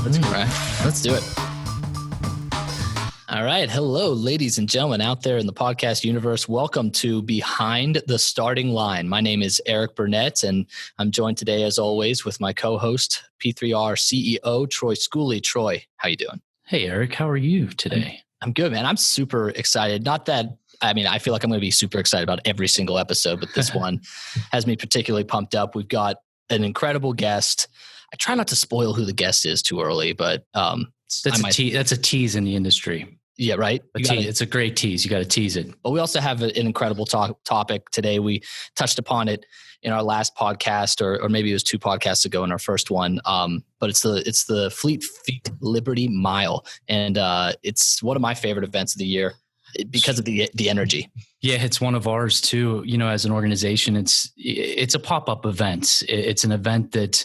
Let's go, right? Let's do it. All right. Hello, ladies and gentlemen out there in the podcast universe. Welcome to Behind the Starting Line. My name is Eric Burnett, and I'm joined today, as always, with my co-host, P3R CEO, Troy Schooley. Troy, how you doing? Hey, Eric. How are you today? I'm good, man. I'm super excited. I feel like I'm going to be super excited about every single episode, but this one has me particularly pumped up. We've got an incredible guest. I try not to spoil who the guest is too early, but that's a tease in the industry. Yeah, right. It's a great tease. You got to tease it. But we also have an incredible topic today. We touched upon it in our last podcast, or maybe it was 2 podcasts ago in our first one. But it's the Fleet Feet Liberty Mile, and it's one of my favorite events of the year because of the energy. Yeah, it's one of ours too. You know, as an organization, it's a pop-up event. It's an event that,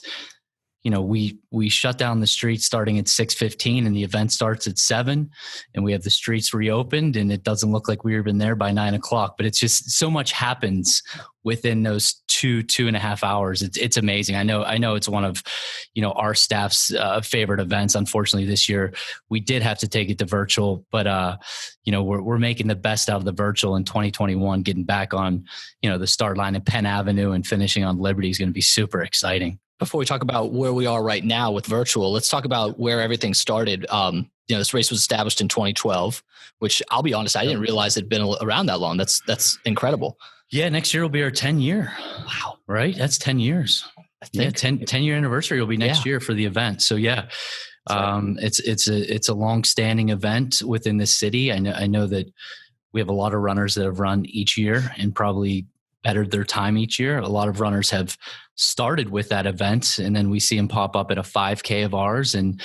you know, we shut down the streets starting at 6:15 and the event starts at 7, and we have the streets reopened, and it doesn't look like we've been there by 9 o'clock, but it's just so much happens within those 2.5 hours. It's amazing. I know it's one of, you know, our staff's favorite events. Unfortunately, this year we did have to take it to virtual, but you know, we're making the best out of the virtual in 2021, getting back on, you know, the start line at Penn Avenue and finishing on Liberty is going to be super exciting. Before we talk about where we are right now with virtual, let's talk about where everything started. You know, this race was established in 2012, which I'll be honest, I didn't realize it'd been around that long. That's incredible. Yeah, next year will be our 10 year. Wow. Right? That's 10 years. I think. Yeah, 10 year anniversary will be next year for the event. So yeah, it's a long standing event within the city. I know that we have a lot of runners that have run each year and probably bettered their time each year. A lot of runners have started with that event, and then we see them pop up at a 5K of ours and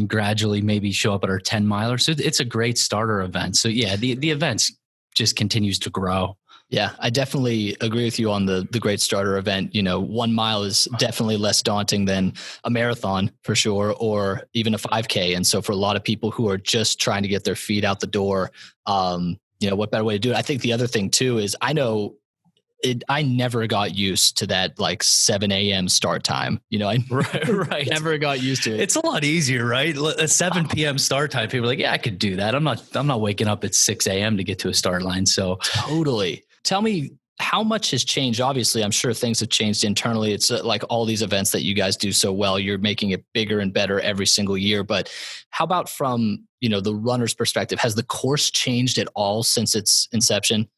gradually maybe show up at our 10 miler. So it's a great starter event. So yeah, the event just continues to grow. Yeah, I definitely agree with you on the great starter event. You know, 1 mile is definitely less daunting than a marathon for sure, or even a 5K. And so for a lot of people who are just trying to get their feet out the door, you know, what better way to do it? I think the other thing too is I never got used to that like 7 a.m. start time. You know, I right. never got used to it. It's a lot easier, right? A 7 p.m. start time. People are like, yeah, I could do that. I'm not waking up at 6 a.m. to get to a start line. So totally. Tell me how much has changed. Obviously, I'm sure things have changed internally. It's like all these events that you guys do so well, you're making it bigger and better every single year. But how about from, you know, the runner's perspective? Has the course changed at all since its inception?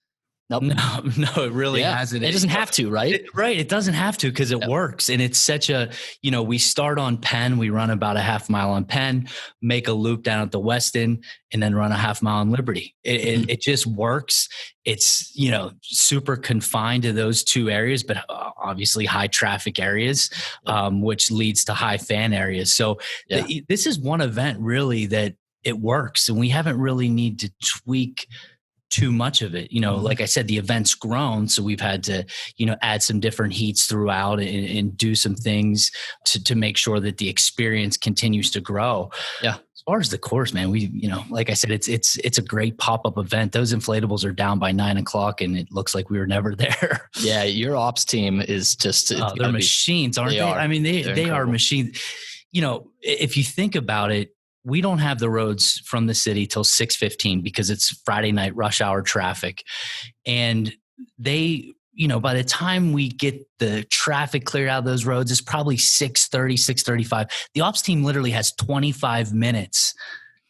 Nope. No, it really hasn't. It doesn't have to, right? It doesn't have to because it works. And it's such a, you know, we start on Penn, we run about a half mile on Penn, make a loop down at the Westin, and then run a half mile on Liberty. It just works. It's, you know, super confined to those 2 areas, but obviously high traffic areas, which leads to high fan areas. So this is one event really that it works, and we haven't really need to tweak too much of it. You know, like I said, the event's grown. So we've had to, you know, add some different heats throughout and do some things to make sure that the experience continues to grow. Yeah. As far as the course, man, we, you know, like I said, it's a great pop-up event. Those inflatables are down by 9 o'clock and it looks like we were never there. Yeah. Your ops team is just, they're machines, aren't they? I mean, they are machines. You know, if you think about it, we don't have the roads from the city till 6:15 because it's Friday night rush hour traffic. And they, you know, by the time we get the traffic cleared out of those roads, it's probably 6:30, 6:35. The ops team literally has 25 minutes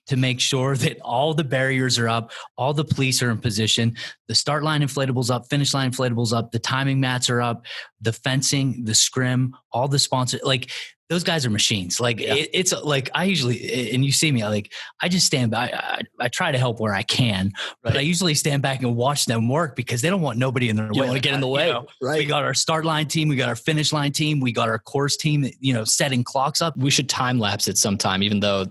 to make sure that all the barriers are up, all the police are in position, the start line inflatables up, finish line inflatables up, the timing mats are up, the fencing, the scrim, all the sponsors, like those guys are machines. Like it's like I usually, and you see me, like I just stand by. I try to help where I can, but I usually stand back and watch them work because they don't want nobody in their way. You don't want to get in the way, right? We got our start line team, we got our finish line team, we got our course team. You know, setting clocks up. We should time lapse it sometime, even though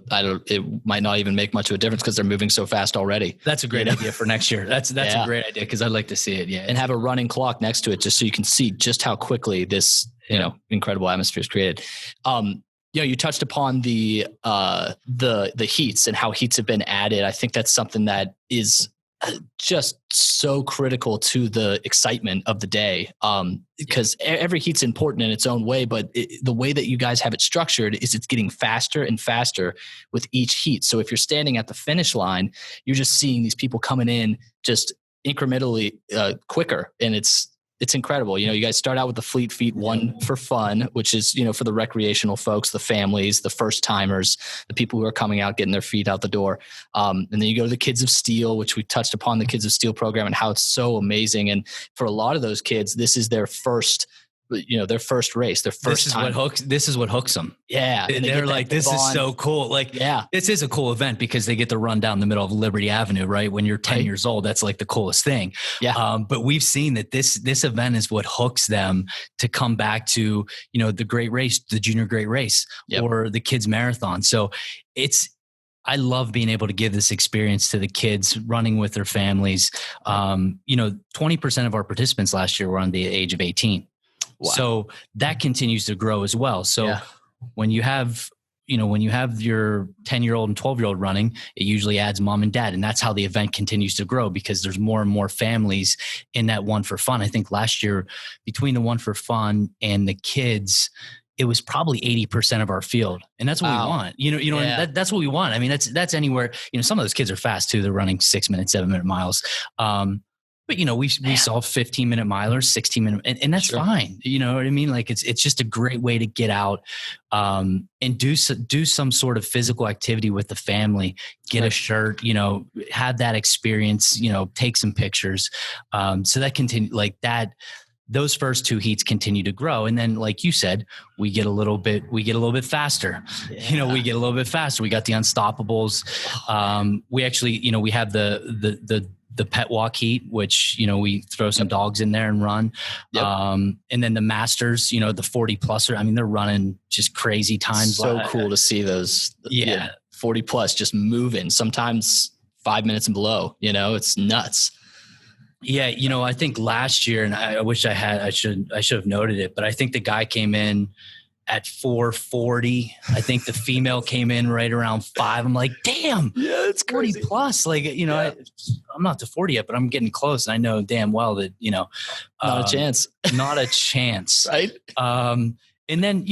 it might not even make much of a difference because they're moving so fast already. That's a great idea for next year. That's a great idea because I'd like to see it. Yeah, and have a running clock next to it just so you can see just how quickly this incredible atmosphere is created. You touched upon the heats and how heats have been added. I think that's something that is just so critical to the excitement of the day. Because every heat's important in its own way, but the way that you guys have it structured is it's getting faster and faster with each heat. So if you're standing at the finish line, you're just seeing these people coming in just incrementally quicker. And it's incredible. You guys start out with the Fleet Feet, one for fun, which is, for the recreational folks, the families, the first timers, the people who are coming out, getting their feet out the door. And then you go to the Kids of Steel, which we touched upon, the Kids of Steel program and how it's so amazing. And for a lot of those kids, this is their first race, their first time. This is what hooks them. Yeah. They're like, this is so cool. Like, yeah, this is a cool event because they get to run down the middle of Liberty Avenue, right? When you're 10 years old, that's like the coolest thing. Yeah. But we've seen that this event is what hooks them to come back to, the great race, the junior great race, or the kids marathon. So I love being able to give this experience to the kids running with their families. 20% of our participants last year were under the age of 18. Wow. So that continues to grow as well. So when you have your 10-year-old and 12-year-old running, it usually adds mom and dad. And that's how the event continues to grow because there's more and more families in that one for fun. I think last year between the one for fun and the kids, it was probably 80% of our field. And that's what we want. That's what we want. I mean, that's anywhere, some of those kids are fast too. They're running 6-minute, 7-minute miles. But we saw 15-minute milers, 16-minute, and that's fine. You know what I mean? Like it's just a great way to get out and do some sort of physical activity with the family. Get a shirt, have that experience. Take some pictures. So that continue like that. Those first two heats continue to grow, and then, like you said, we get a little bit faster. Yeah. We get a little bit faster. We got the Unstoppables. We actually, we have the pet walk heat, which, we throw some dogs in there and run. Yep. And then the masters, the 40 pluser, I mean, they're running just crazy times. So cool to see those 40 plus just moving, sometimes 5 minutes and below, it's nuts. Yeah. I think last year, and I wish I should have noted it, but I think the guy came in at 440. I think the female came in right around 5. I'm like, damn, it's 40 plus. Like, I'm not to 40 yet, but I'm getting close. And I know damn well that, not a chance, not a chance. Right. And then,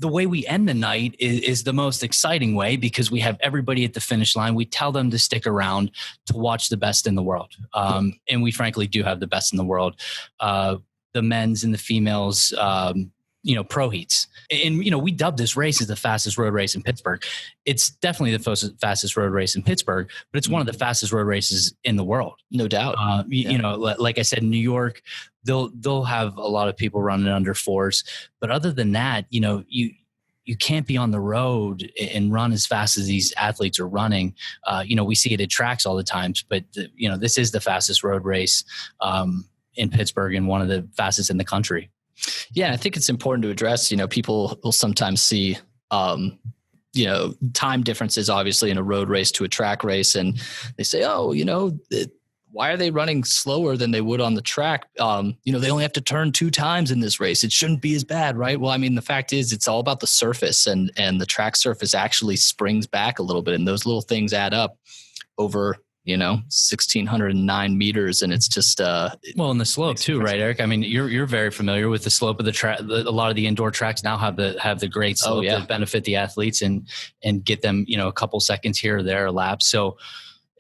the way we end the night is the most exciting way because we have everybody at the finish line. We tell them to stick around to watch the best in the world. And we frankly do have the best in the world. The men's and the females, pro heats. And, we dubbed this race as the fastest road race in Pittsburgh. It's definitely the fastest road race in Pittsburgh, but it's one of the fastest road races in the world. No doubt. Like I said, in New York, they'll have a lot of people running under 4s. But other than that, you can't be on the road and run as fast as these athletes are running. We see it at tracks all the times, but this is the fastest road race in Pittsburgh and one of the fastest in the country. Yeah, I think it's important to address, people will sometimes see, time differences, obviously, in a road race to a track race. And they say, why are they running slower than they would on the track? They only have to turn 2 times in this race. It shouldn't be as bad, right? Well, I mean, the fact is it's all about the surface and the track surface actually springs back a little bit. And those little things add up over 1,609 meters. And it's just, and the slope too, right, Eric? I mean, you're very familiar with the slope of the track. A lot of the indoor tracks now have the great slope that benefit the athletes and get them, a couple seconds here or there a lap. So,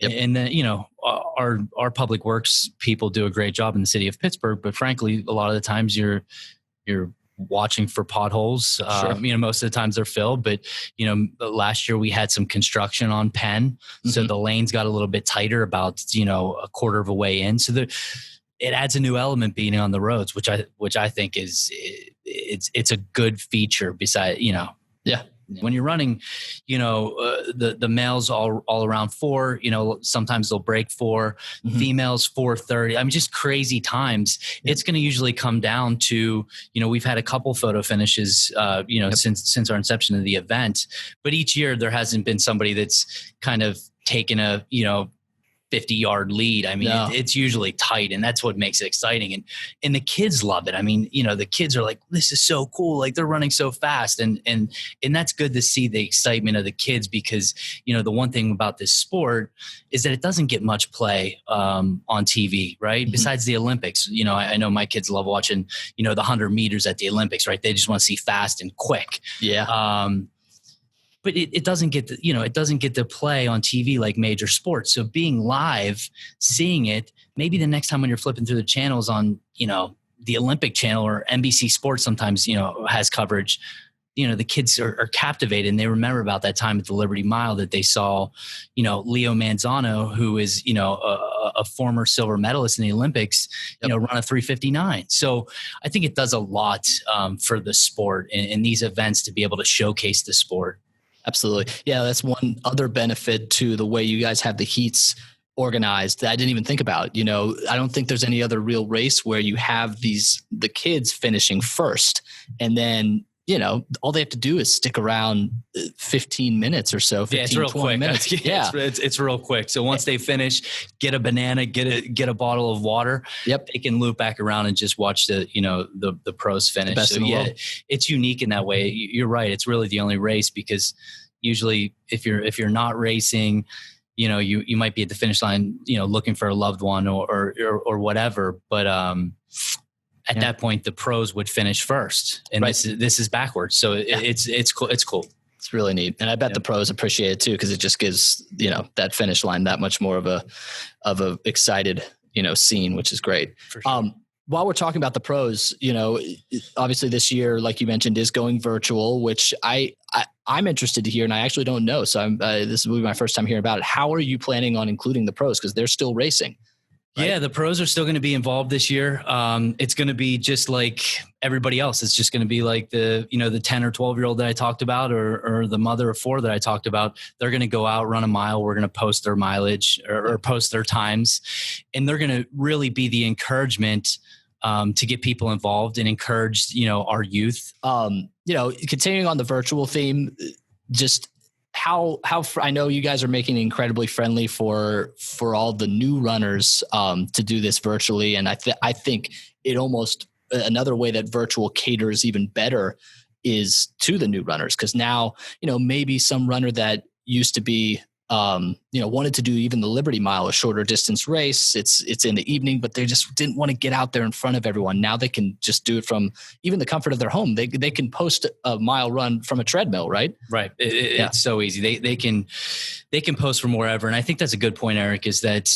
and then, our public works people do a great job in the city of Pittsburgh, but frankly, a lot of the times you're watching for potholes. Sure. Most of the times they're filled, but last year we had some construction on Penn. Mm-hmm. So the lanes got a little bit tighter about, a quarter of a way in. So it adds a new element being on the roads, which I think it's a good feature beside, when you're running, the males all around 4, sometimes they'll break 4, females 4:30. I mean, just crazy times. Yep. It's going to usually come down to, we've had a couple photo finishes, since our inception of the event, but each year there hasn't been somebody that's kind of taken a, 50-yard lead. I mean, it's usually tight, and that's what makes it exciting. And the kids love it. I mean, the kids are like, this is so cool. Like, they're running so fast. And that's good to see the excitement of the kids, because, the one thing about this sport is that it doesn't get much play on TV, right? Mm-hmm. Besides the Olympics. I know my kids love watching, the 100 meters at the Olympics, right? They just want to see fast and quick. Yeah. But it doesn't get to play on TV like major sports. So being live, seeing it, maybe the next time when you're flipping through the channels on, the Olympic channel, or NBC Sports sometimes, has coverage, the kids are captivated, and they remember about that time at the Liberty Mile that they saw, Leo Manzano, who is, a former silver medalist in the Olympics, run a 3:59. So I think it does a lot for the sport in these events to be able to showcase the sport. Absolutely. Yeah, that's one other benefit to the way you guys have the heats organized that I didn't even think about. I don't think there's any other real race where you have the kids finishing first, and then, all they have to do is stick around 15 minutes or so, 15, it's real 20 quick. minutes. Yeah. It's real quick. So once they finish, get a banana, get a bottle of water. Yep. They can loop back around and just watch the pros finish. The best in the world. It's unique in that way. You're right. It's really the only race, because usually if you're not racing, you might be at the finish line, looking for a loved one or whatever. But, at that point, the pros would finish first, and right. this is backwards. So it's cool. It's cool. It's really neat. And I bet the pros appreciate it too, because it just gives, that finish line that much more of a excited, scene, which is great. For sure. While we're talking about the pros, obviously this year, like you mentioned, is going virtual, which I'm interested to hear, and I actually don't know. So this will be my first time hearing about it. How are you planning on including the pros? Because they're still racing. Right? Yeah, the pros are still going to be involved this year. It's going to be just like everybody else. It's just going to be like the 10 or 12-year-old that I talked about, or the mother of 4 that I talked about. They're going to go out, run a mile. We're going to post their mileage or post their times. And they're going to really be the encouragement to get people involved and encourage, our youth. Continuing on the virtual theme, just how I know you guys are making it incredibly friendly for all the new runners to do this virtually. And I think it almost, another way that virtual caters even better is to the new runners. Cause now, maybe some runner that used to be, wanted to do even the Liberty Mile, a shorter distance race. It's in the evening, but they just didn't want to get out there in front of everyone. Now they can just do it from even the comfort of their home. They can post a mile run from a treadmill, right? Right. It's so easy. They can post from wherever. And I think that's a good point, Eric, is that,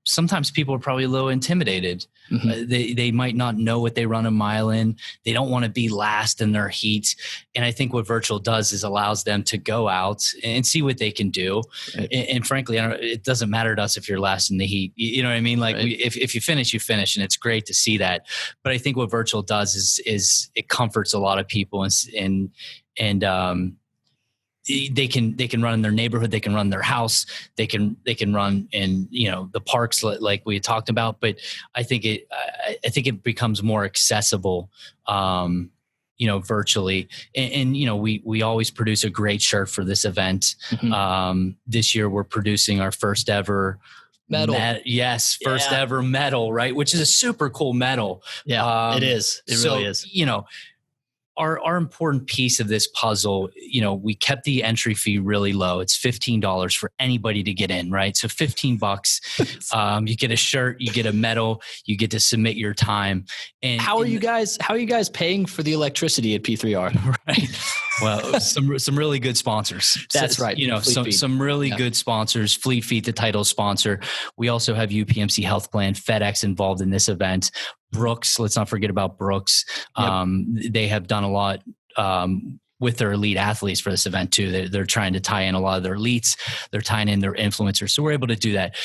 sometimes people are probably a little intimidated. Mm-hmm. They might not know what they run a mile in. They don't want to be last in their heat. And I think what virtual does is allows them to go out and see what they can do. Right. And frankly, it doesn't matter to us if you're last in the heat. You know what I mean? Like, right. If you finish, you finish, and it's great to see that. But I think what virtual does is it comforts a lot of people, and they can run in their neighborhood, they can run their house, they can run in the parks like we talked about. But I think it becomes more accessible, virtually. And we always produce a great shirt for this event. Mm-hmm. This year we're producing our first ever medal. First ever medal, right? Which is a super cool medal. Yeah, it is. It really is. Our important piece of this puzzle, we kept the entry fee really low. It's $15 for anybody to get in, right? So $15, you get a shirt, you get a medal, you get to submit your time. And how are you guys paying for the electricity at P3R? Right. Well, some really good sponsors. That's right. Some really good sponsors. Fleet Feet, the title sponsor. We also have UPMC Health Plan, FedEx involved in this event. Brooks, let's not forget about Brooks. Yep. They have done a lot with their elite athletes for this event too. They're trying to tie in a lot of their elites. They're tying in their influencers. So we're able to do that.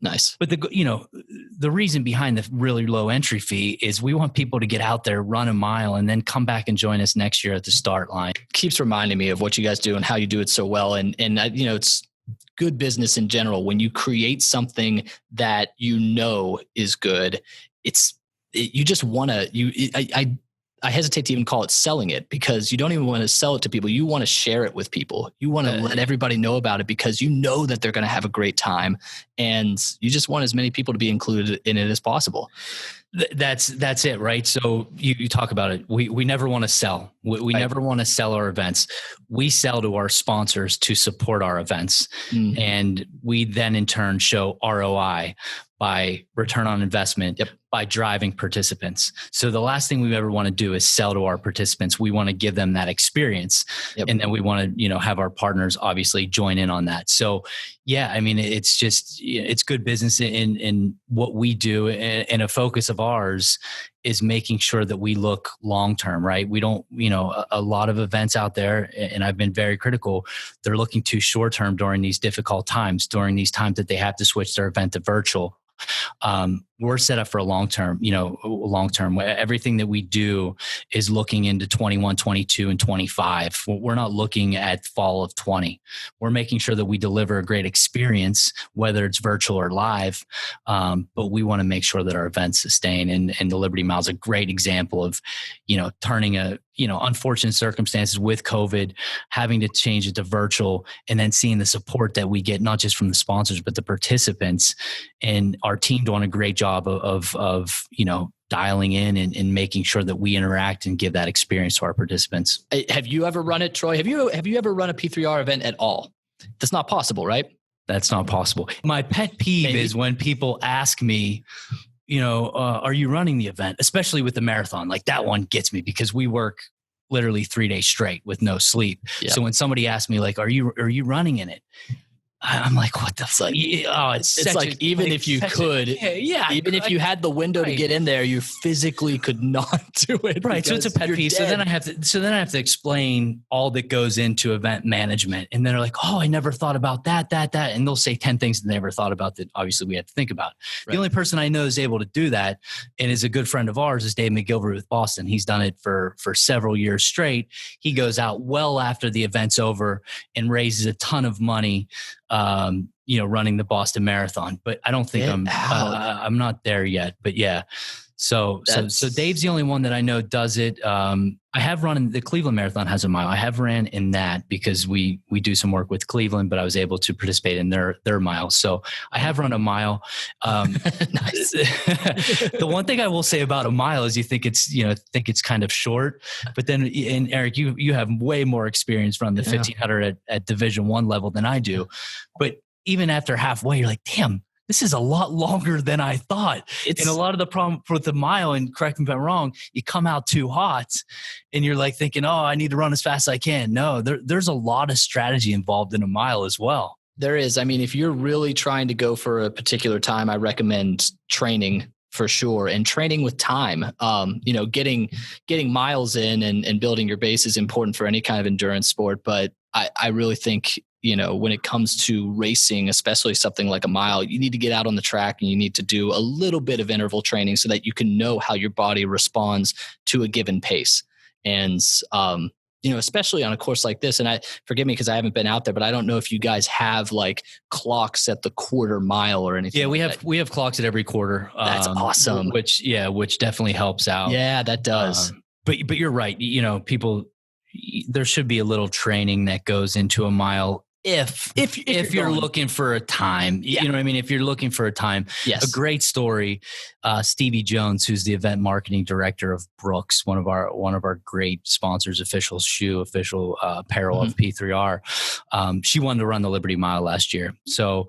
Nice. But the reason behind the really low entry fee is we want people to get out there, run a mile, and then come back and join us next year at the start line. Keeps reminding me of what you guys do and how you do it so well. And it's good business in general. When you create something that is good, you just want to, I hesitate to even call it selling it, because you don't even want to sell it to people. You want to share it with people. You want to let everybody know about it, because you know that they're going to have a great time, and you just want as many people to be included in it as possible. That's it, right? So you talk about it. We never want to sell. We never want to sell our events. We sell to our sponsors to support our events. Mm-hmm. And we then in turn show ROI by return on investment, by driving participants. So the last thing we ever want to do is sell to our participants. We want to give them that experience. And then we want to, have our partners obviously join in on that. So yeah, I mean, it's good business in what we do. And a focus of ours is making sure that we look long-term, right? We don't, a lot of events out there, and I've been very critical, they're looking too short-term during these difficult times, during these times that they have to switch their event to virtual. We're set up for a long-term, long-term. Everything that we do is looking into 21, 22, and 25. We're not looking at fall of 20. We're making sure that we deliver a great experience, whether it's virtual or live. But we want to make sure that our events sustain. And the Liberty Mile is a great example of, turning unfortunate circumstances with COVID, having to change it to virtual, and then seeing the support that we get, not just from the sponsors, but the participants. And our team doing a great job of dialing in and making sure that we interact and give that experience to our participants. Have you ever run it, Troy? Have you ever run a P3R event at all? That's not possible, right? That's not possible. My pet peeve is when people ask me, are you running the event? Especially with the marathon. Like that one gets me, because we work literally 3 days straight with no sleep. Yep. So when somebody asks me like, are you running in it? I'm like, what the fuck? It's like, even if you could, even if you had the window to get in there, you physically could not do it. Right. So it's a pet peeve. So then I have to explain all that goes into event management. And then they're like, oh, I never thought about that. And they'll say 10 things that they never thought about that obviously we have to think about. Right. The only person I know is able to do that and is a good friend of ours is Dave McGilvery with Boston. He's done it for several years straight. He goes out well after the event's over and raises a ton of money, running the Boston Marathon, but I don't think I'm not there yet, but yeah. So Dave's the only one that I know does it. I have run in the Cleveland Marathon has a mile. I have ran in that because we do some work with Cleveland, but I was able to participate in their mile. So I have run a mile. Nice. The one thing I will say about a mile is you think it's kind of short, but then Eric, you have way more experience running the 1500 at Division I level than I do. But even after halfway, you're like, damn, this is a lot longer than I thought. And a lot of the problem with the mile, and correct me if I'm wrong, you come out too hot and you're like thinking, oh, I need to run as fast as I can. No, there's a lot of strategy involved in a mile as well. There is. I mean, if you're really trying to go for a particular time, I recommend training for sure. And training with time, getting miles in and building your base is important for any kind of endurance sport. But I really think, when it comes to racing, especially something like a mile, you need to get out on the track and you need to do a little bit of interval training so that you can know how your body responds to a given pace. And, especially on a course like this, and forgive me because I haven't been out there, but I don't know if you guys have like clocks at the quarter mile or anything. Yeah, we have clocks at every quarter. That's awesome. Which definitely helps out. Yeah, that does. But you're right. People, there should be a little training that goes into a mile. If you're looking for a time, you know what I mean? If you're looking for a time, yes. A great story. Stevie Jones, who's the event marketing director of Brooks, one of our great sponsors, official shoe, official apparel of P3R. She wanted to run the Liberty Mile last year. So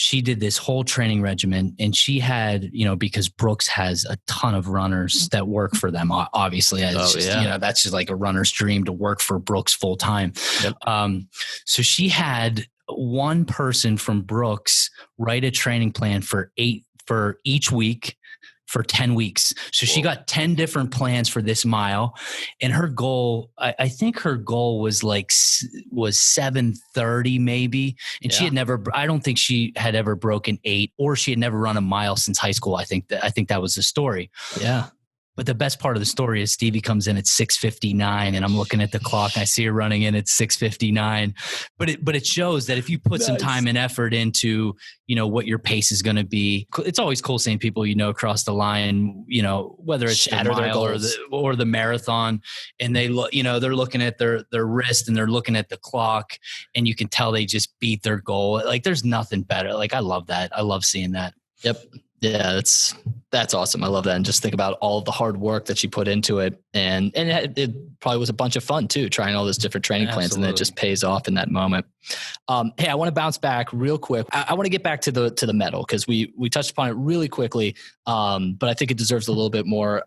she did this whole training regimen, and she had, because Brooks has a ton of runners that work for them. Obviously, that's just like a runner's dream to work for Brooks full time. Yep. So she had one person from Brooks write a training plan for each week for 10 weeks. So she got 10 different plans for this mile. And her goal, I think her goal was 7:30 maybe. And she had I don't think she had ever broken 8, or she had never run a mile since high school. I think that was the story. Yeah. But the best part of the story is Stevie comes in at 6:59, and I'm looking at the clock. And I see her running in at 6:59. But it shows that if you put some time and effort into, what your pace is going to be, it's always cool seeing people, across the line, whether it's Shatter the their mile goals. or the marathon, and they look, they're looking at their wrist and they're looking at the clock, and you can tell they just beat their goal. Like, there's nothing better. Like, I love that. I love seeing that. Yep. Yeah, that's awesome. I love that. And just think about all of the hard work that she put into it. And it probably was a bunch of fun too, trying all those different training plans. And then it just pays off in that moment. Hey, I want to bounce back real quick. I want to get back to the medal, because we touched upon it really quickly. But I think it deserves a little bit more.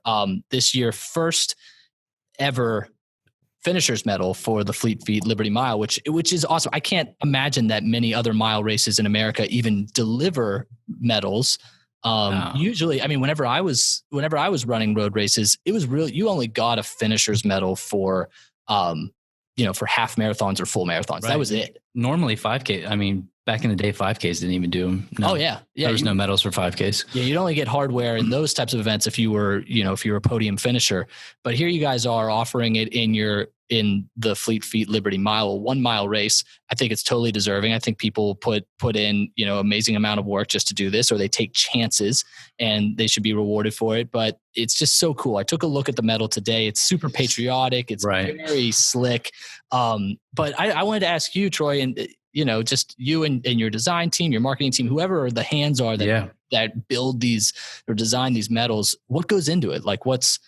This year, first ever finisher's medal for the Fleet Feet Liberty Mile, which is awesome. I can't imagine that many other mile races in America even deliver medals. Usually, I mean, whenever I was running road races, it was really, you only got a finisher's medal for, for half marathons or full marathons. Right. That was it. Normally 5K. I mean, back in the day, 5Ks didn't even do them. No. Oh yeah. There was no medals for 5Ks. Yeah. You'd only get hardware in those types of events if you were a podium finisher, but here you guys are offering it in the Fleet Feet Liberty Mile, a 1 mile race. I think it's totally deserving. I think people put in, amazing amount of work just to do this, or they take chances and they should be rewarded for it. But it's just so cool. I took a look at the medal today. It's super patriotic. It's very slick. But I wanted to ask you, Troy, and just you and your design team, your marketing team, whoever the hands are that build these or design these medals, what goes into it? Like, what's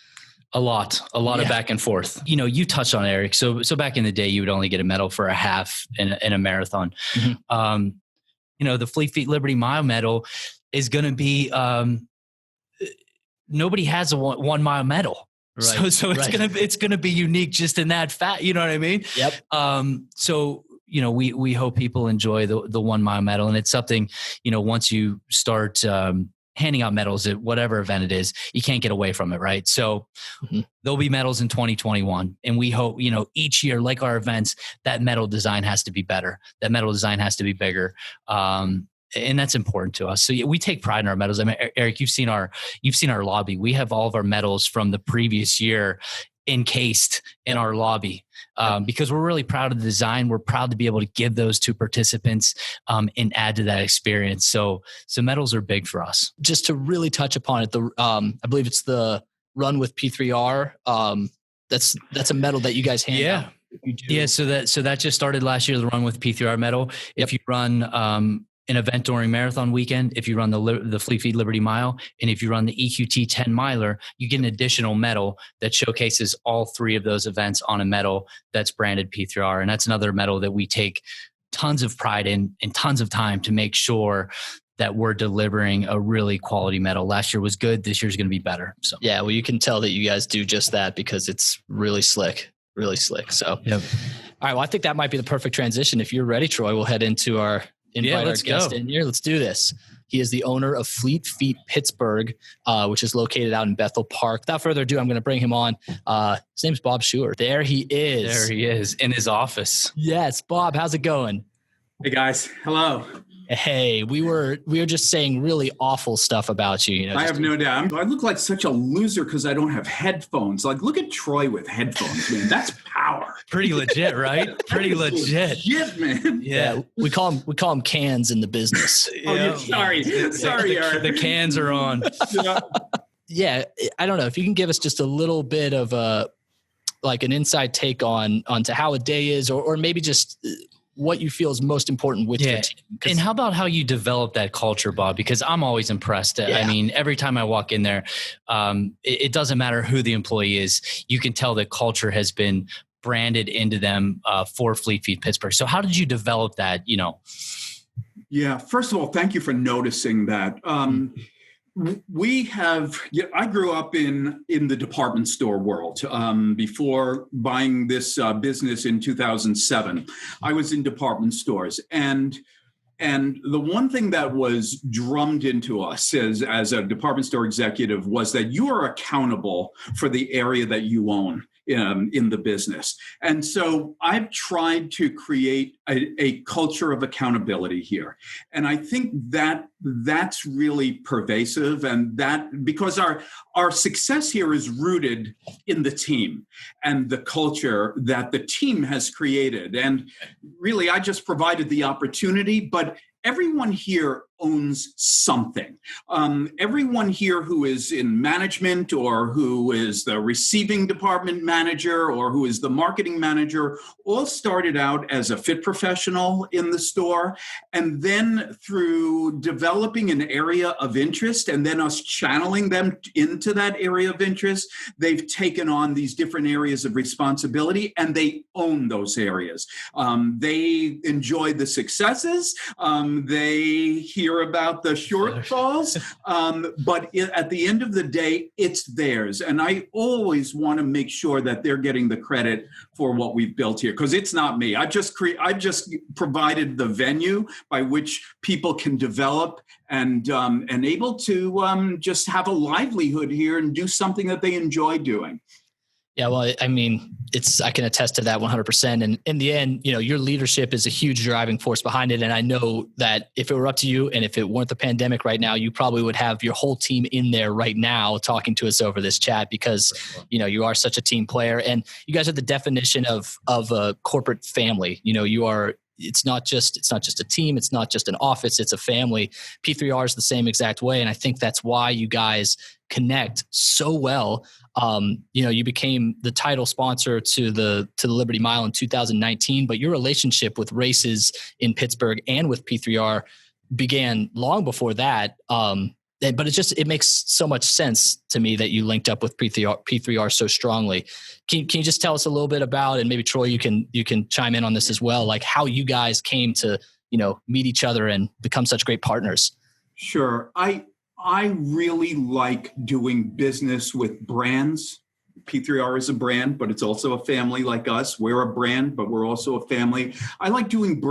a lot of back and forth. You touched on it, Eric. So back in the day, you would only get a medal for a half in a marathon. Mm-hmm. The Fleet Feet Liberty Mile medal is going to be, nobody has a 1 mile medal. Right. So it's going to be unique just in that fact. You know what I mean? Yep. So, we hope people enjoy the 1 mile medal, and it's something, once you start, handing out medals at whatever event it is, you can't get away from it, right? So there'll be medals in 2021. And we hope, each year, like our events, that medal design has to be better. That medal design has to be bigger. And that's important to us. So we take pride in our medals. I mean, Eric, you've seen our lobby. We have all of our medals from the previous year encased in our lobby, because we're really proud of the design. We're proud to be able to give those to participants and add to that experience. So medals are big for us. Just to really touch upon it, I believe it's the Run with P3R. That's a medal that you guys hand out. Yeah. So that just started last year, the Run with P3R medal. If you run an event during marathon weekend, if you run the Fleet Feet Liberty Mile, and if you run the EQT 10 miler, you get an additional medal that showcases all 3 of those events on a medal that's branded P3R. And that's another medal that we take tons of pride in and tons of time to make sure that we're delivering a really quality medal. Last year was good. This year's going to be better. So yeah, well, you can tell that you guys do just that because it's really slick. So, All right. Well, I think that might be the perfect transition. If you're ready, Troy, we'll head into our invite our guest in here. Let's do this. He is the owner of Fleet Feet Pittsburgh, which is located out in Bethel Park. Without further ado, I'm going to bring him on. His name's Bob Shooer. There he is in his office. Yes. Bob, how's it going? Hey guys. Hello. Hey, we were just saying really awful stuff about you. I have no doubt. I look like such a loser because I don't have headphones. Like, look at Troy with headphones, man. That's power. Pretty legit, right? Pretty legit. Legit, man. Yeah. We call them cans in the business. Sorry, Eric. The cans are on. Yeah. I don't know if you can give us just a little bit of an inside take onto how a day is, or maybe just what you feel is most important with your team. And how about how you develop that culture, Bob? Because I'm always impressed. Yeah. I mean, every time I walk in there, it doesn't matter who the employee is. You can tell that culture has been branded into them for Fleet Feet Pittsburgh. So how did you develop that, Yeah. First of all, thank you for noticing that. I grew up in the department store world. Before buying this business in 2007, I was in department stores. And the one thing that was drummed into us as a department store executive was that you are accountable for the area that you own. in the business. And so I've tried to create a culture of accountability here. And I think that that's really pervasive, and that because our success here is rooted in the team and the culture that the team has created. And really, I just provided the opportunity, but everyone here owns something. Everyone here who is in management, or who is the receiving department manager, or who is the marketing manager, all started out as a fit professional in the store. And then through developing an area of interest and then us channeling them into that area of interest, they've taken on these different areas of responsibility, and they own those areas. They enjoy the successes. They hear about the shortfalls, but at the end of the day, it's theirs. And I always want to make sure that they're getting the credit for what we've built here, because it's not me. I've just provided the venue by which people can develop and able to just have a livelihood here and do something that they enjoy doing. Yeah, well, I mean, I can attest to that 100%. And in the end, your leadership is a huge driving force behind it. And I know that if it were up to you, and if it weren't the pandemic right now, you probably would have your whole team in there right now talking to us over this chat, because, you are such a team player, and you guys are the definition of a corporate family. It's not just a team. It's not just an office. It's a family. P3R is the same exact way. And I think that's why you guys connect so well. You became the title sponsor to the Liberty Mile in 2019, but your relationship with races in Pittsburgh and with P3R began long before that. But it makes so much sense to me that you linked up with P3R so strongly. Can you just tell us a little bit about, and maybe Troy, you can chime in on this as well, like how you guys came to, meet each other and become such great partners? Sure. I really like doing business with brands. P3R is a brand, but it's also a family like us. We're a brand, but we're also a family. I like doing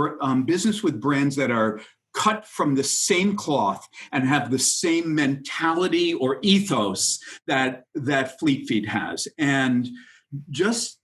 business with brands that are cut from the same cloth and have the same mentality or ethos that Fleet Feet has. And just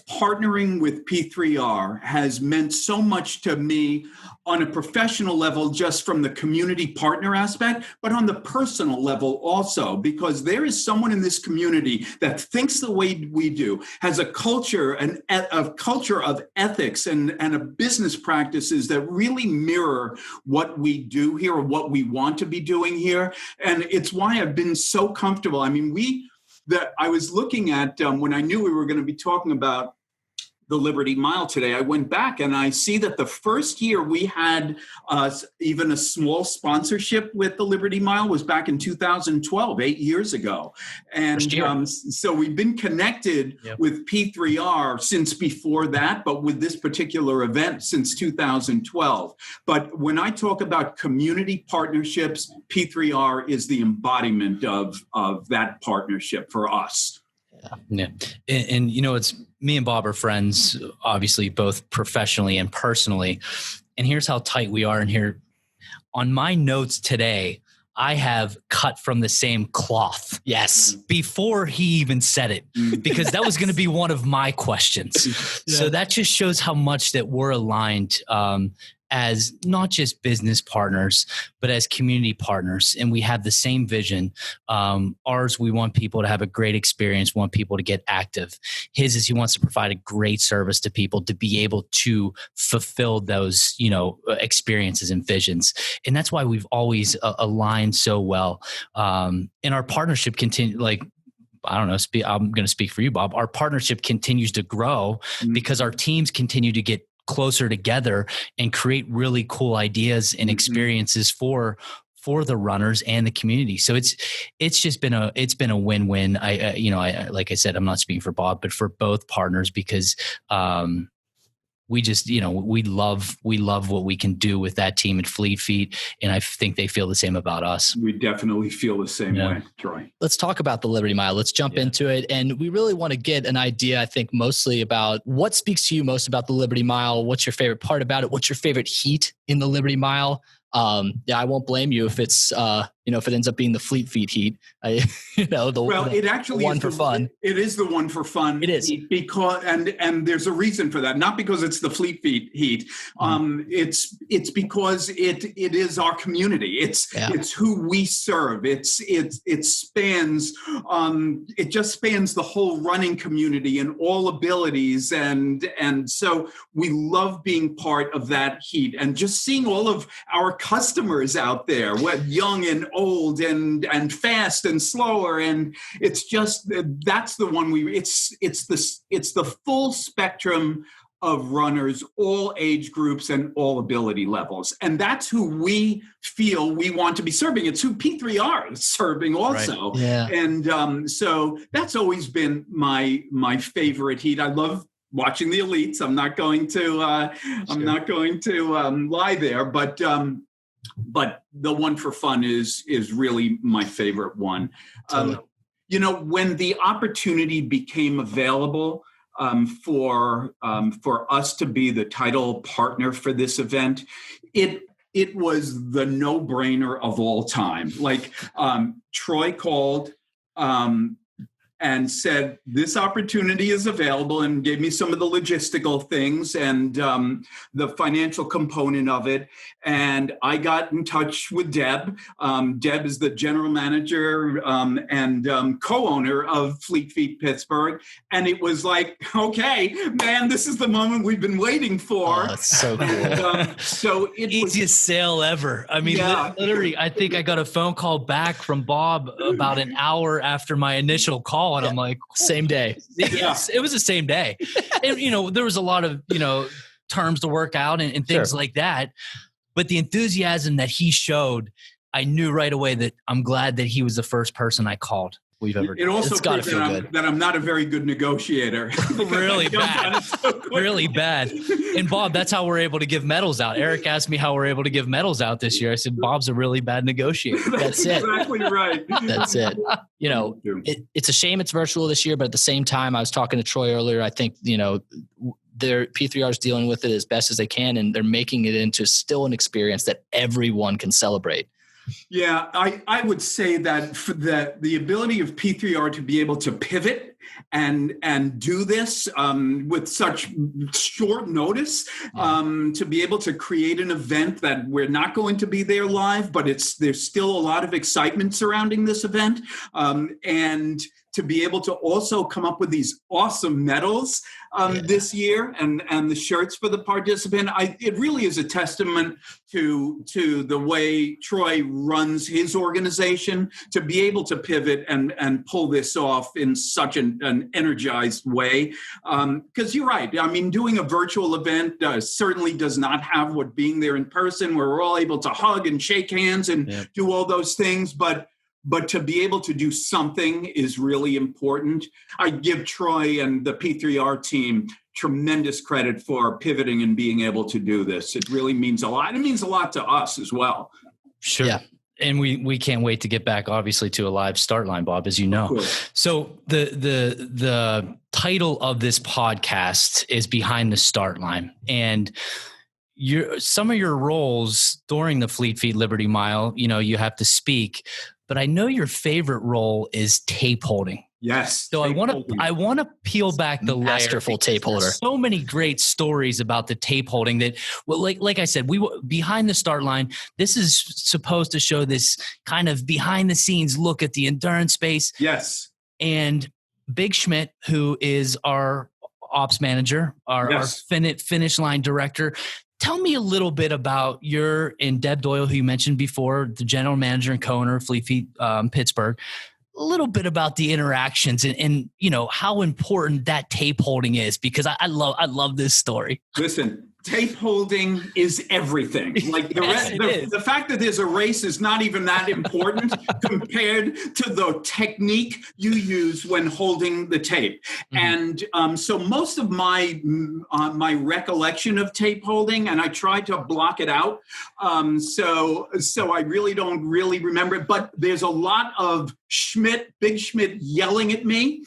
partnering with P3R has meant so much to me on a professional level, just from the community partner aspect, but on the personal level also, because there is someone in this community that thinks the way we do, has a culture and a culture of ethics and a business practices that really mirror what we do here, or what we want to be doing here. And it's why I've been so comfortable. I mean, I was looking at, when I knew we were going to be talking about the Liberty Mile today, I went back and I see that the first year we had even a small sponsorship with the Liberty Mile was back in 2012, 8 years ago. And so we've been connected with P3R since before that, but with this particular event since 2012. But when I talk about community partnerships, P3R is the embodiment of that partnership for us. Yeah. And it's me and Bob are friends, obviously, both professionally and personally. And here's how tight we are in here. On my notes today, I have cut from the same cloth. Yes. Before he even said it, because that was going to be one of my questions. Yeah. So that just shows how much that we're aligned, as not just business partners, but as community partners. And we have the same vision. Ours, we want people to have a great experience, want people to get active. His is he wants to provide a great service to people to be able to fulfill those, experiences and visions. And that's why we've always aligned so well. And our partnership continue, I don't know, I'm going to speak for you, Bob. Our partnership continues to grow because our teams continue to get closer together and create really cool ideas and experiences for the runners and the community. So it's just been a win-win. I like I said, I'm not speaking for Bob, but for both partners, because we just, we love what we can do with that team at Fleet Feet. And I think they feel the same about us. We definitely feel the same way, Troy. Let's talk about the Liberty Mile. Let's jump into it. And we really want to get an idea, I think, mostly about what speaks to you most about the Liberty Mile. What's your favorite part about it? What's your favorite heat in the Liberty Mile? I won't blame you if it's, if it ends up being the Fleet Feet heat, it actually one for fun. It is the one for fun. It is because, and there's a reason for that. Not because it's the Fleet Feet heat. It's because it is our community. It's who we serve. It spans. It just spans the whole running community and all abilities, and so we love being part of that heat and just seeing all of our customers out there, young and old and fast and slower, and it's just that's the one it's the full spectrum of runners, all age groups and all ability levels. And that's who we feel we want to be serving. It's who P3R is serving also. Right. Yeah. And so that's always been my favorite heat. I love watching the elites. I'm not going to lie there, but the one for fun is really my favorite one. Totally. When the opportunity became available for us to be the title partner for this event, it was the no-brainer of all time. Like Troy called and said, this opportunity is available, and gave me some of the logistical things and the financial component of it. And I got in touch with Deb. Deb is the general manager and co-owner of Fleet Feet Pittsburgh. And it was like, okay, man, this is the moment we've been waiting for. Oh, that's so cool. So it easiest sale ever. I mean, literally, I think I got a phone call back from Bob about an hour after my initial call. And I'm like, same day. Yes, it was the same day. And, there was a lot of, terms to work out and things like that. But the enthusiasm that he showed, I knew right away that I'm glad that he was the first person I called. We've ever It also proves that I'm not a very good negotiator. Really bad. Really bad. And Bob, that's how we're able to give medals out. Eric asked me how we're able to give medals out this year. I said, Bob's a really bad negotiator. That's it. Exactly right. That's it. It's a shame it's virtual this year, but at the same time, I was talking to Troy earlier. I think, their P3R is dealing with it as best as they can, and they're making it into still an experience that everyone can celebrate. Yeah, I would say that for the ability of P3R to be able to pivot and do this with such short notice, to be able to create an event that we're not going to be there live, but there's still a lot of excitement surrounding this event, and to be able to also come up with these awesome medals this year and the shirts for the participant. It really is a testament to the way Troy runs his organization to be able to pivot and pull this off in such an energized way. Because you're right. I mean, doing a virtual event certainly does not have what being there in person, where we're all able to hug and shake hands and do all those things. But to be able to do something is really important. I give Troy and the P3R team tremendous credit for pivoting and being able to do this. It really means a lot. It means a lot to us as well. Sure. Yeah. And we can't wait to get back, obviously, to a live start line, Bob, as you know. Cool. So the title of this podcast is Behind the Start Line. And some of your roles during the Fleet Feet Liberty Mile, you have to speak. But I know your favorite role is tape holding. Yes. So I want to peel back the masterful tape holder. So many great stories about the tape holding that, well, like I said, we were behind the start line. This is supposed to show this kind of behind the scenes look at the endurance space. Yes. And Big Schmidt, who is our ops manager, our finish line director. Tell me a little bit about and Deb Doyle, who you mentioned before, the general manager and co-owner of Fleet Feet Pittsburgh, a little bit about the interactions and how important that tape holding is, because I love this story. Listen, tape holding is everything. Like the fact that there's a race is not even that important compared to the technique you use when holding the tape. Mm-hmm. And so most of my recollection of tape holding, and I tried to block it out, so I really don't really remember it. But there's a lot of Big Schmidt yelling at me.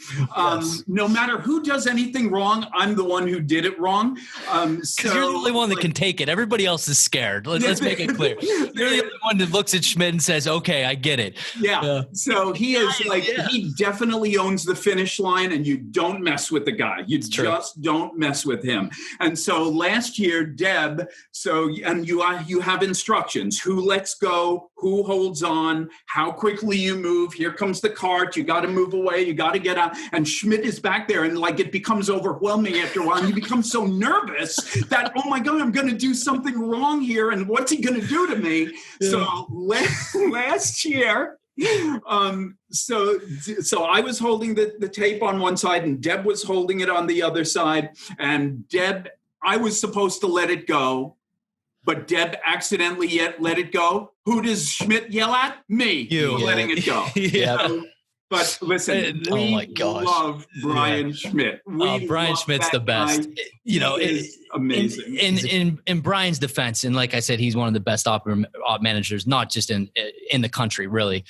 No matter who does anything wrong, I'm the one who did it wrong. Because you're the only one that can take it. Everybody else is scared. Let's make it clear. You're the only one that looks at Schmidt and says, okay, I get it. Yeah. So he is like, he definitely owns the finish line, and you don't mess with the guy. You just don't mess with him. And so last year, Deb, and you have instructions: who lets go, who holds on, how quickly you move. Here comes the cart. You got to move away. You got to get out. And Schmidt is back there, and like it becomes overwhelming after a while. And you become so nervous that, oh my God, I'm going to do something wrong here. And what's he going to do to me? Yeah. So last year, so I was holding the tape on one side, and Deb was holding it on the other side. And Deb, I was supposed to let it go, but Deb accidentally let it go. Who does Schmidt yell at? Me. You. Letting it go. But listen, we love Brian Schmidt. Brian Schmidt's the best. Guy. Is amazing. In Brian's defense, and like I said, he's one of the best op managers, not just in the country, really.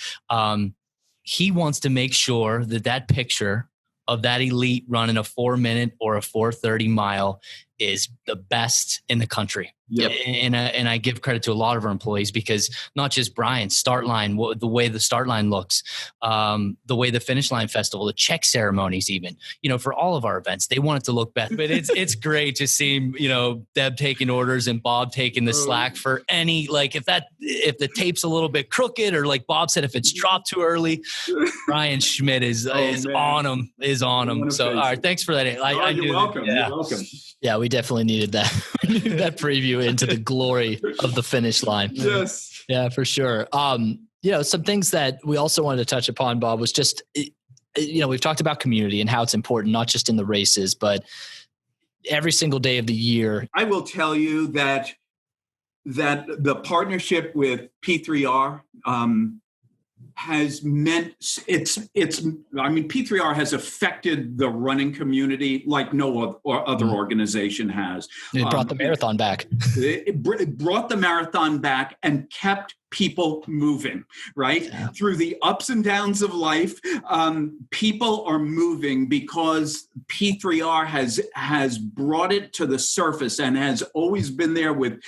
He wants to make sure that picture of that elite running a 4-minute or a 4:30 mile is the best in the country. Yep. And I give credit to a lot of our employees, because not just Brian's start line, the way the start line looks, the way the finish line festival, the check ceremonies, even, for all of our events, they want it to look best. But it's great to see, Deb taking orders and Bob taking the slack for any, like if the tape's a little bit crooked, or like Bob said, if it's dropped too early, Brian Schmidt is on him. So, all right, thanks for that. You're welcome. Yeah. You're welcome. Yeah, we definitely needed that. We needed that preview into the glory of the finish line. Yes. Yeah, for sure. Some things that we also wanted to touch upon, Bob, was just, we've talked about community and how it's important, not just in the races, but every single day of the year. I will tell you that the partnership with P3R, has meant P3R has affected the running community like no other organization has. It brought the marathon back. It brought the marathon back and kept people moving, right? Yeah. Through the ups and downs of life, people are moving because P3R has brought it to the surface and has always been there with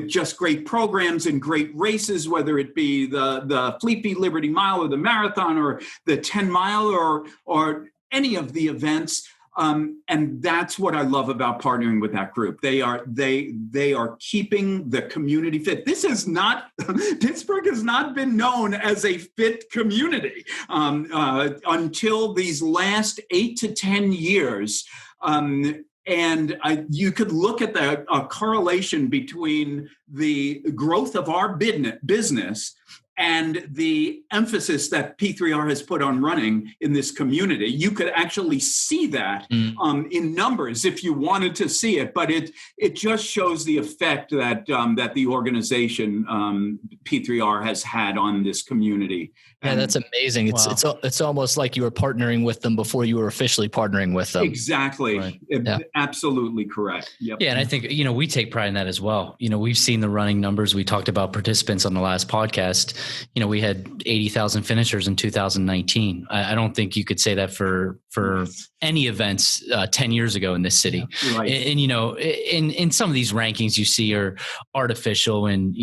just great programs and great races, whether it be the Fleet Feet Liberty Mile or the marathon or the 10 mile or any of the events. And that's what I love about partnering with that group. They are keeping the community fit. Pittsburgh has not been known as a fit community until these last 8 to 10 years. You could look at the correlation between the growth of our business and the emphasis that P3R has put on running in this community. You could actually see that in numbers if you wanted to see it, but it just shows the effect that the organization P3R has had on this community. Yeah, that's amazing. It's almost like you were partnering with them before you were officially partnering with them. Exactly. Right. Absolutely correct. Yep. Yeah, and I think we take pride in that as well. We've seen the running numbers. We talked about participants on the last podcast. We had 80,000 finishers in 2019. I don't think you could say that for any events 10 years ago in this city. Right. And in some of these rankings you see are artificial, and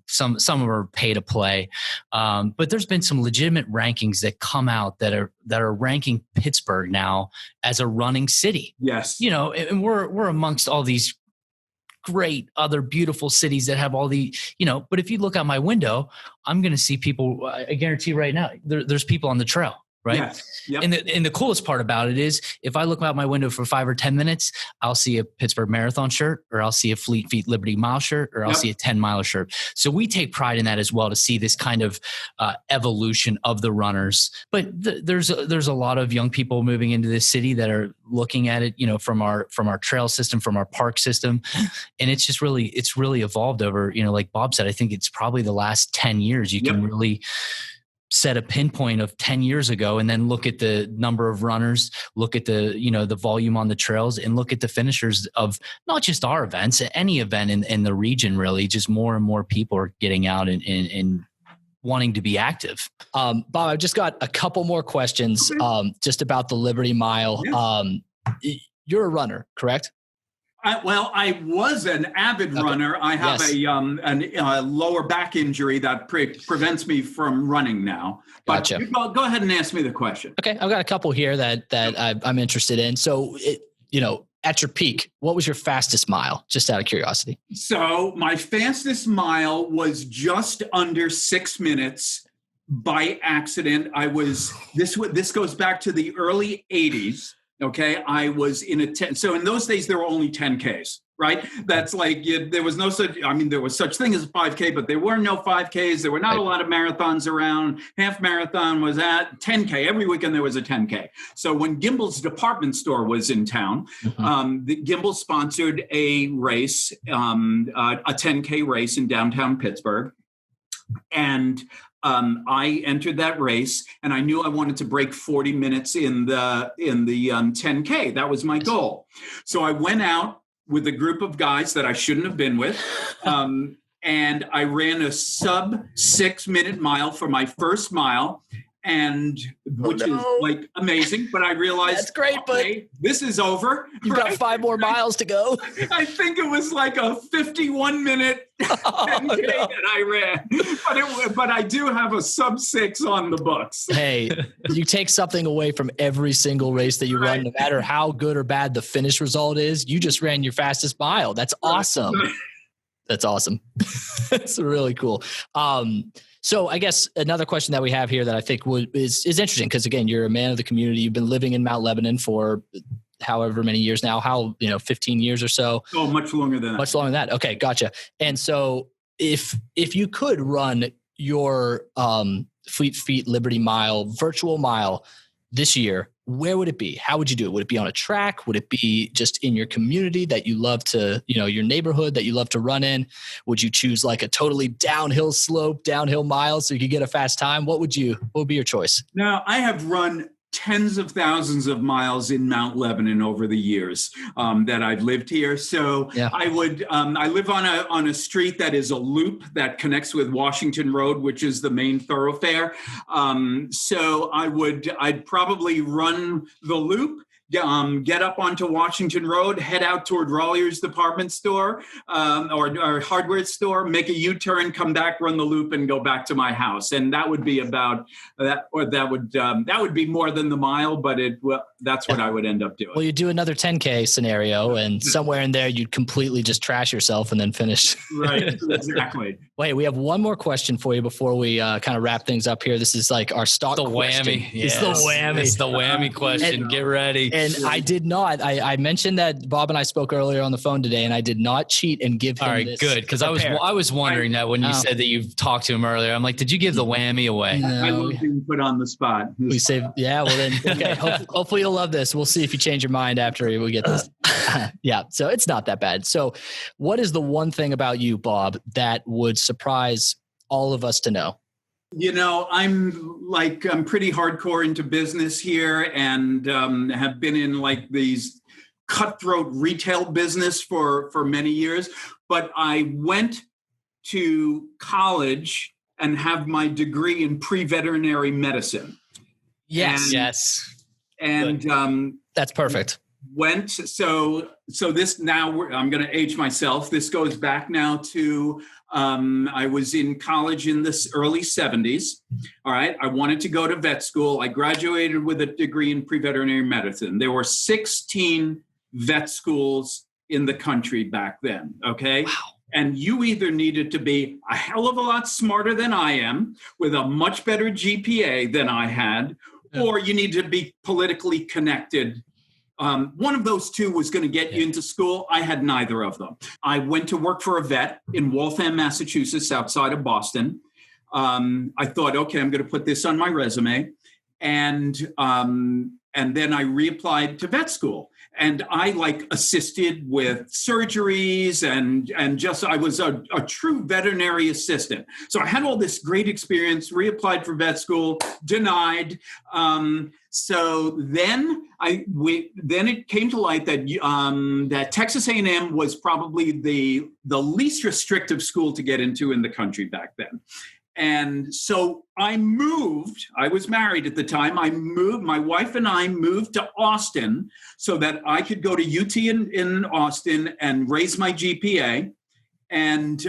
some of them are pay to play. But there's been some legitimate rankings that come out that are ranking Pittsburgh now as a running city. Yes. And we're amongst all these great other beautiful cities that have all the, but if you look out my window, I'm going to see people. I guarantee right now there's people on the trail. Right. Yes. Yep. And the coolest part about it is if I look out my window for 5 or 10 minutes, I'll see a Pittsburgh Marathon shirt, or I'll see a Fleet Feet Liberty Mile shirt, or I'll see a 10-mile shirt. So we take pride in that as well, to see this kind of evolution of the runners. But there's a lot of young people moving into this city that are looking at it, from our trail system, from our park system. And it's really evolved over, like Bob said, I think it's probably the last 10 years you can really set a pinpoint of 10 years ago, and then look at the number of runners, look at the, the volume on the trails, and look at the finishers of not just our events, any event in the region, really. Just more and more people are getting out and wanting to be active. Bob, I've just got a couple more questions just about the Liberty Mile. You're a runner, correct? I was an avid runner. I have a lower back injury that prevents me from running now. But Gotcha. Go ahead and ask me the question. Okay, I've got a couple here that I'm interested in. So, at your peak, what was your fastest mile? Just out of curiosity. So my fastest mile was just under 6 minutes by accident. This goes back to the early 80s. Okay. I was in so in those days, there were only 10Ks, right? That's like, there was no such, there was such thing as a 5K, but there were no 5Ks. There were not a lot of marathons around. Half marathon was at 10K. Every weekend there was a 10K. So when Gimbel's department store was in town, the Gimbel sponsored a race, a 10K race in downtown Pittsburgh. And I entered that race, and I knew I wanted to break 40 minutes in the 10K. That was my goal. So I went out with a group of guys that I shouldn't have been with, and I ran a sub 6 minute mile for my first mile, and which is like amazing. But I realized that's great, but this is over. You've got 5 more miles to go. I think it was like a 51-minute 10K that I ran, but I do have a sub 6 on the books. Hey, you take something away from every single race that you run, no matter how good or bad the finish result is. You just ran your fastest mile. That's awesome. That's awesome. That's really cool. So I guess another question that we have here that I think is interesting, because again, you're a man of the community. You've been living in Mount Lebanon for however many years now, 15 years or so. Oh, much longer than that. Much longer than that. Okay. Gotcha. And so if you could run your Fleet Feet Liberty Mile, virtual mile this year, where would it be? How would you do it? Would it be on a track? Would it be just in your community that you love to, your neighborhood that you love to run in? Would you choose like a totally downhill mile so you could get a fast time? What would be your choice? Now, I have run tens of thousands of miles in Mount Lebanon over the years that I've lived here. So yeah. I live on a street that is a loop that connects with Washington Road, which is the main thoroughfare. So I'd probably run the loop, get up onto Washington Road, head out toward Rollier's department store or hardware store, make a U-turn, come back, run the loop, and go back to my house. And that would be about that, or that would be more than the mile, but that's what I would end up doing. Well, you do another 10K scenario, and somewhere in there you'd completely just trash yourself and then finish. Right, exactly. Wait, we have one more question for you before we kind of wrap things up here. This is like our stock question. Whammy. Yes. It's the whammy question. Get ready. And I did not. I mentioned that Bob and I spoke earlier on the phone today, and I did not cheat and give him. All right, good, because I was wondering that when you said that you've talked to him earlier. I'm like, did you give the whammy away? No. I was being put on the spot. We say, yeah. Well then, okay. Hopefully you'll love this. We'll see if you change your mind after we get this. Yeah. So it's not that bad. So, what is the one thing about you, Bob, that would surprise all of us to know? I'm pretty hardcore into business here, and have been in like these cutthroat retail business for many years. But I went to college and have my degree in pre-veterinary medicine. Yes. And that's perfect. So this now I'm going to age myself. This goes back now to I was in college in the early 70s. All right. I wanted to go to vet school. I graduated with a degree in pre-veterinary medicine. There were 16 vet schools in the country back then. Okay. Wow. And you either needed to be a hell of a lot smarter than I am with a much better GPA than I had, or you needed to be politically connected. One of those two was going to get you into school. I had neither of them. I went to work for a vet in Waltham, Massachusetts, outside of Boston. I thought, okay, I'm going to put this on my resume. And then I reapplied to vet school. And I assisted with surgeries and just, I was a true veterinary assistant. So I had all this great experience, reapplied for vet school, denied. So then it came to light that that Texas A&M was probably the least restrictive school to get into in the country back then. And so I moved. I was married at the time. My wife and I moved to Austin so that I could go to UT in Austin and raise my GPA and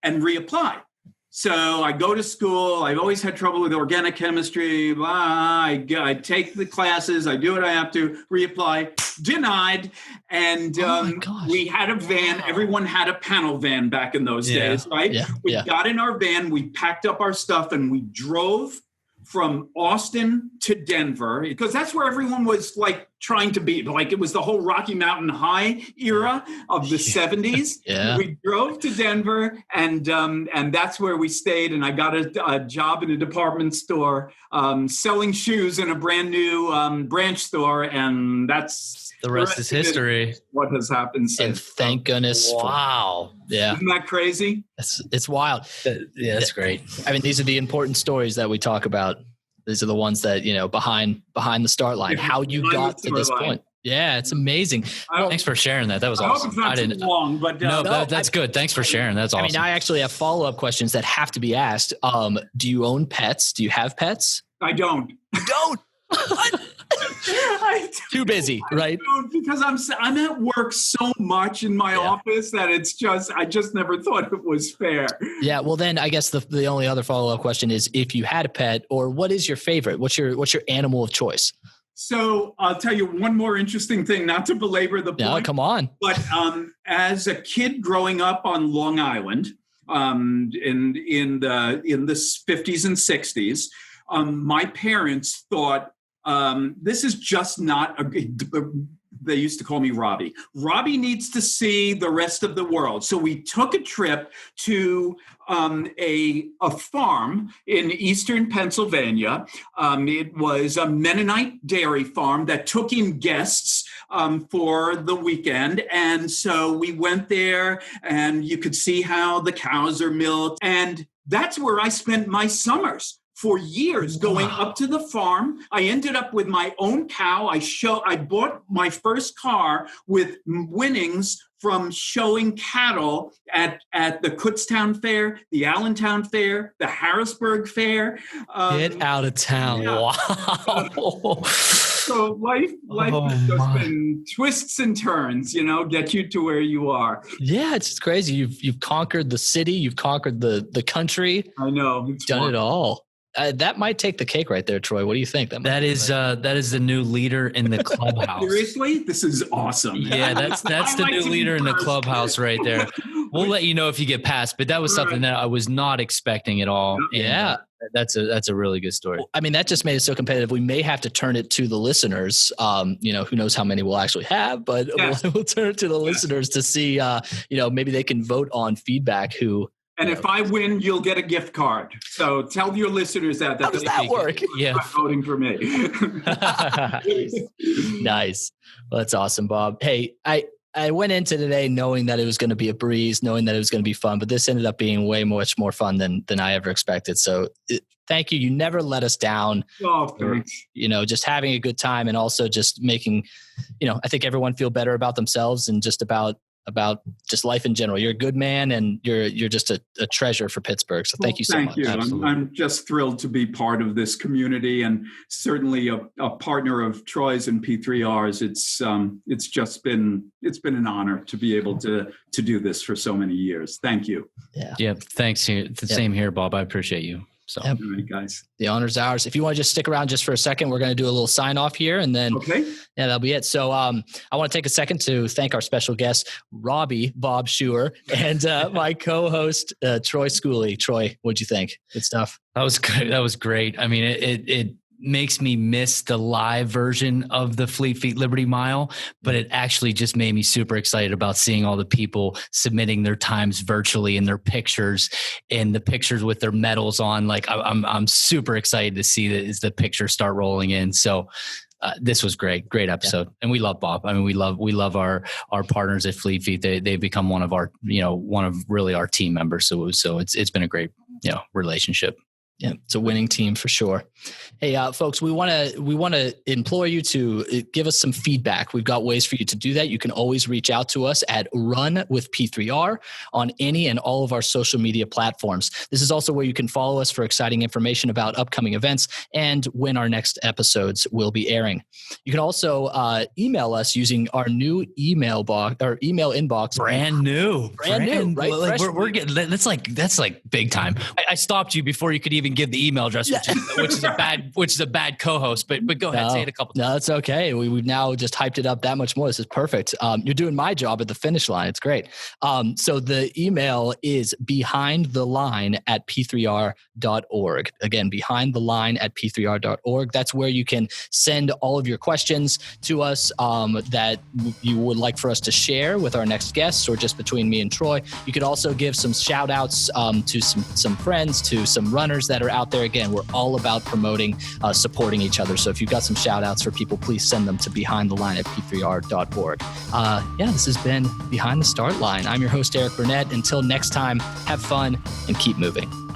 reapply. So I go to school. I've always had trouble with organic chemistry. I take the classes. I do what I have to, reapply, denied. And we had a van. Wow. Everyone had a panel van back in those days, right? Yeah. We got in our van. We packed up our stuff and we drove from Austin to Denver, because that's where everyone was like trying to be. Like it was the whole Rocky Mountain High era of the 70s. Yeah. We drove to Denver and that's where we stayed. And I got a job in a department store selling shoes in a brand new branch store. And that's the rest is history. What has happened since. And thank goodness. Wow. Yeah. Isn't that crazy? It's wild. Yeah, that's great. I mean, these are the important stories that we talk about. These are the ones that, behind the start line, how you got to this point. Yeah, it's amazing. Thanks for sharing that. That was awesome. I hope it's not too long, but that's good. Thanks for sharing. That's awesome. I mean, I actually have follow-up questions that have to be asked. Do you own pets? Do you have pets? I don't. You don't? What? Too busy, right? Because I'm at work so much in my office that I just never thought it was fair. Yeah. Well, then I guess the only other follow-up question is, if you had a pet, or what is your favorite? What's your animal of choice? So I'll tell you one more interesting thing, not to belabor the point. No, come on. But as a kid growing up on Long Island, in the 50s and 60s, my parents thought, this is just not they used to call me Robbie. Robbie needs to see the rest of the world. So we took a trip to a farm in eastern Pennsylvania. It was a Mennonite dairy farm that took in guests for the weekend. And so we went there and you could see how the cows are milked. And that's where I spent my summers. For years, going up to the farm. I ended up with my own cow. I bought my first car with winnings from showing cattle at the Kutztown Fair, the Allentown Fair, the Harrisburg Fair. Get out of town. Yeah. Wow. So life has just been twists and turns, get you to where you are. Yeah, it's just crazy. You've conquered the city. You've conquered the country. I know. You've done it all. That might take the cake right there, Troy. What do you think? That is the new leader in the clubhouse. Seriously? This is awesome. Yeah, that's the new leader in the clubhouse right there. We'll let you know if you get passed, but that was something that I was not expecting at all. Yeah. That's a really good story. I mean, that just made it so competitive. We may have to turn it to the listeners. Who knows how many we'll actually have, but we'll turn it to the listeners to see, maybe they can vote on feedback And if I win, you'll get a gift card. So tell your listeners that. How does that work? Yeah, voting for me. Nice. Well, that's awesome, Bob. Hey, I went into today knowing that it was going to be a breeze, knowing that it was going to be fun, but this ended up being way much more fun than I ever expected. So thank you. You never let us down. Oh, thanks. Just having a good time, and also just making, I think everyone feel better about themselves and just about just life in general. You're a good man, and you're just a treasure for Pittsburgh. So thank you so much. Thank you. I'm just thrilled to be part of this community, and certainly a partner of Troy's and P3Rs. It's been an honor to be able to do this for so many years. Thank you. Yeah. Thanks. Same here, Bob. I appreciate you. So, all right, guys. The honor's ours. If you want to just stick around just for a second, we're going to do a little sign off here, and then that'll be it. So I want to take a second to thank our special guest, Bob Shooer, and my co-host, Troy Schooley. Troy, what'd you think? Good stuff. That was good. That was great. I mean, it makes me miss the live version of the Fleet Feet Liberty Mile, but it actually just made me super excited about seeing all the people submitting their times virtually and their pictures, and the pictures with their medals on. Like I'm super excited to see that as the pictures start rolling in. So this was great episode. And we love Bob. I mean, we love our partners at Fleet Feet. They've become one of really our team members. So it's been a great, relationship. Yeah, it's a winning team for sure. Hey, folks, we want to implore you to give us some feedback. We've got ways for you to do that. You can always reach out to us at Run with P3R on any and all of our social media platforms. This is also where you can follow us for exciting information about upcoming events and when our next episodes will be airing. You can also email us using our new email box or email inbox. Brand new, right? Like we're getting that's like big time. I stopped you before you could even give the email address, which is a bad co-host. But go ahead, say it a couple times. No, it's okay. We've now just hyped it up that much more. This is perfect. You're doing my job at the finish line. It's great. So the email is behindtheline@p3r.org. Again, behindtheline@p3r.org. That's where you can send all of your questions to us that you would like for us to share with our next guests or just between me and Troy. You could also give some shout outs to some friends, to some runners that are out there. Again, we're all about promoting, supporting each other. So if you've got some shout outs for people, please send them to behindtheline@p3r.org. This has been Behind the Start Line. I'm your host, Eric Burnett. Until next time, have fun and keep moving.